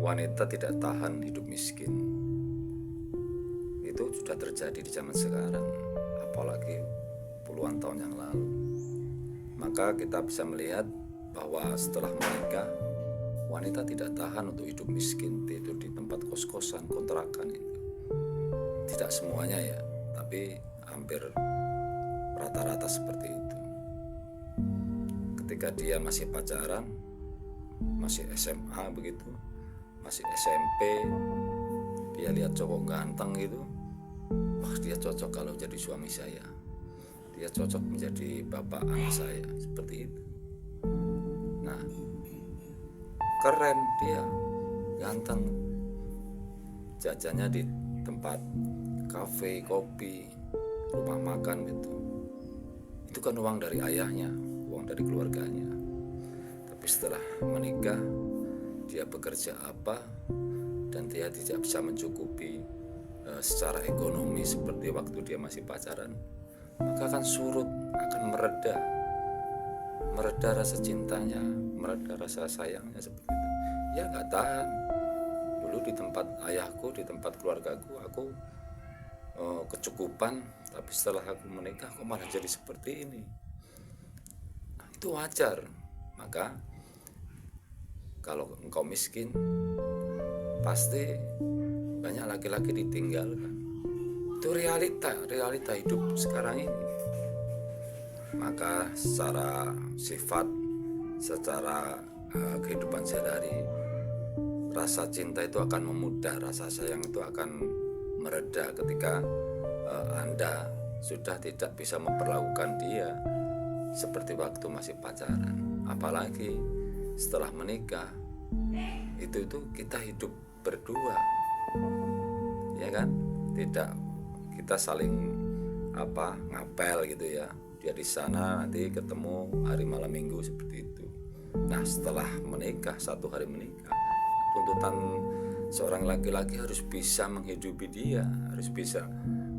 wanita tidak tahan hidup miskin. Itu sudah terjadi di zaman sekarang, apalagi puluhan tahun yang lalu. Maka kita bisa melihat bahwa setelah menikah, wanita tidak tahan untuk hidup miskin, tidur di tempat kos-kosan, kontrakan itu. Tidak semuanya ya, tapi hampir rata-rata seperti itu. Ketika dia masih pacaran, masih SMA begitu, masih SMP, dia lihat cowok ganteng gitu, wah dia cocok kalau jadi suami saya, dia cocok menjadi bapak anak saya, seperti itu. Nah, keren dia, ganteng, jajannya di tempat kafe, kopi, rumah makan gitu. Itu kan uang dari ayahnya, uang dari keluarganya. Tapi setelah menikah, dia bekerja apa, dan dia tidak bisa mencukupi secara ekonomi seperti waktu dia masih pacaran, maka akan surut, akan mereda rasa cintanya, mereda rasa sayangnya seperti itu. Ya nggak tahan. Dulu di tempat ayahku, di tempat keluargaku, aku kecukupan, tapi setelah aku menikah kok malah jadi seperti ini. Nah, itu wajar. Maka kalau engkau miskin, pasti banyak laki-laki ditinggalkan. Itu realita hidup sekarang ini. Maka secara sifat, secara kehidupan sehari-hari, rasa cinta itu akan memudar, rasa sayang itu akan mereda ketika Anda sudah tidak bisa memperlakukan dia seperti waktu masih pacaran. Apalagi setelah menikah, itu kita hidup berdua, ya kan? Tidak kita saling ngapel gitu ya. Dia di sana, nanti ketemu hari malam minggu seperti itu. Nah, setelah menikah, satu hari menikah, tuntutan seorang laki-laki harus bisa menghidupi dia, harus bisa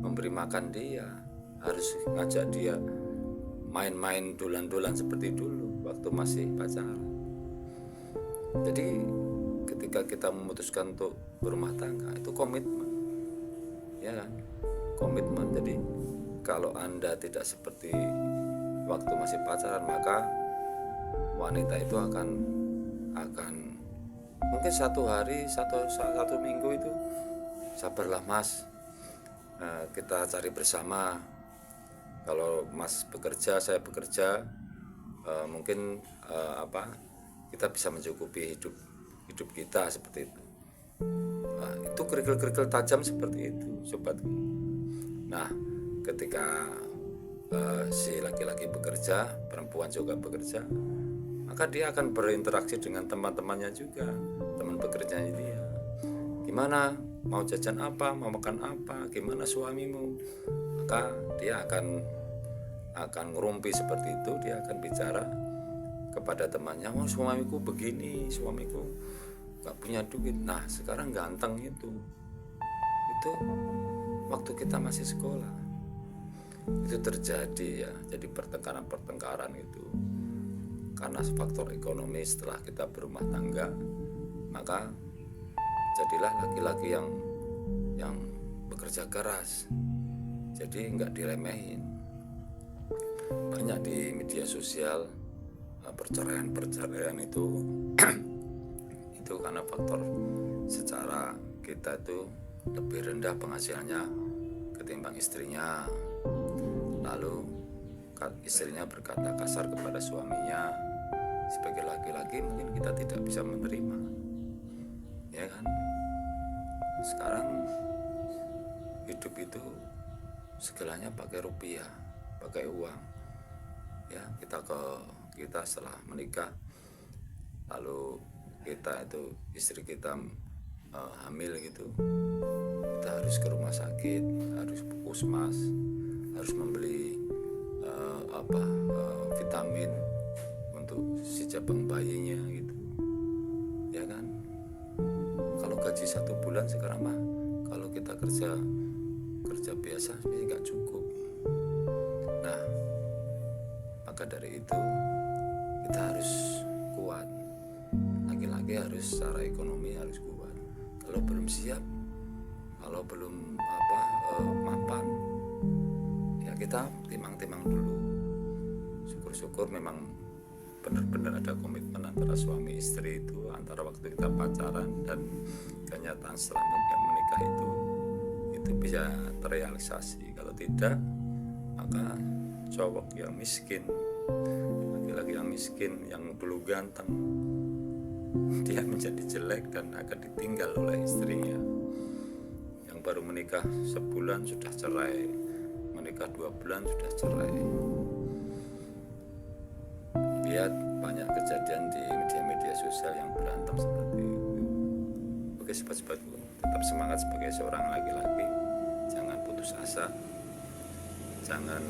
memberi makan dia, harus ngajak dia main-main dulan-dulan seperti dulu waktu masih pacaran. Jadi ketika kita memutuskan untuk berumah tangga, itu komitmen, ya kan? Komitmen. Jadi kalau Anda tidak seperti waktu masih pacaran, maka wanita itu akan mungkin satu hari, satu minggu itu, sabarlah mas, kita cari bersama. Kalau mas bekerja, saya bekerja, mungkin kita bisa mencukupi hidup kita seperti itu. Itu kerikil-kerikil tajam seperti itu, sobat. Nah, ketika si laki-laki bekerja, perempuan juga bekerja, maka dia akan berinteraksi dengan teman-temannya juga, teman bekerjanya dia. Gimana, mau jajan apa, mau makan apa, gimana suamimu? Maka dia akan ngerumpi seperti itu. Dia akan bicara kepada temannya, oh suamiku begini, suamiku gak punya duit. Nah, sekarang ganteng itu waktu kita masih sekolah itu terjadi ya. Jadi pertengkaran itu karena faktor ekonomi. Setelah kita berumah tangga, maka jadilah laki-laki yang bekerja keras, jadi nggak diremehin. Banyak di media sosial perceraian itu itu karena faktor secara kita itu lebih rendah penghasilannya ketimbang istrinya. Lalu istrinya berkata kasar kepada suaminya. Sebagai laki-laki mungkin kita tidak bisa menerima, ya kan? Sekarang hidup itu segalanya pakai rupiah, pakai uang. Ya, kita setelah menikah, lalu istri kita hamil gitu, kita harus ke rumah sakit, harus puskesmas, harus membeli vitamin untuk si jabang bayinya gitu, ya kan? Kalau gaji 1 bulan sekarang mah, kalau kita kerja biasa nggak cukup. Nah, maka dari itu kita harus kuat. Laki-laki harus secara ekonomi harus kuat. Kalau belum siap, kalau belum mapan, ya kita timang-timang dulu. Syukur-syukur memang benar-benar ada komitmen antara suami istri itu, antara waktu kita pacaran dan kenyataan setelah menikah itu bisa terrealisasi. Kalau tidak, maka cowok yang miskin, laki-laki yang miskin, yang dulu ganteng, dia menjadi jelek dan akan ditinggal oleh istrinya. Yang baru menikah sebulan sudah cerai, menikah 2 bulan sudah cerai. Lihat banyak kejadian di media sosial yang berantem seperti itu. Oke sobat-sobatku, tetap semangat sebagai seorang laki-laki. Jangan putus asa. Jangan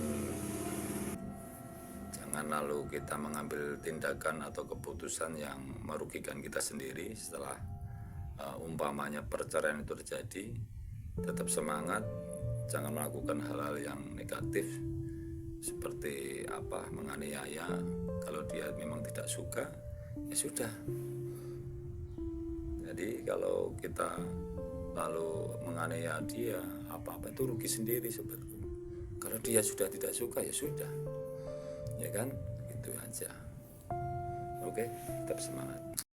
lalu kita mengambil tindakan atau keputusan yang merugikan kita sendiri setelah umpamanya perceraian itu terjadi. Tetap semangat, jangan melakukan hal-hal yang negatif seperti menganiaya. Kalau dia memang tidak suka, ya sudah. Jadi kalau kita lalu menganiaya dia, apa-apa itu rugi sendiri sobatku. Kalau dia sudah tidak suka, ya sudah, ya kan, itu aja. Oke, tetap semangat.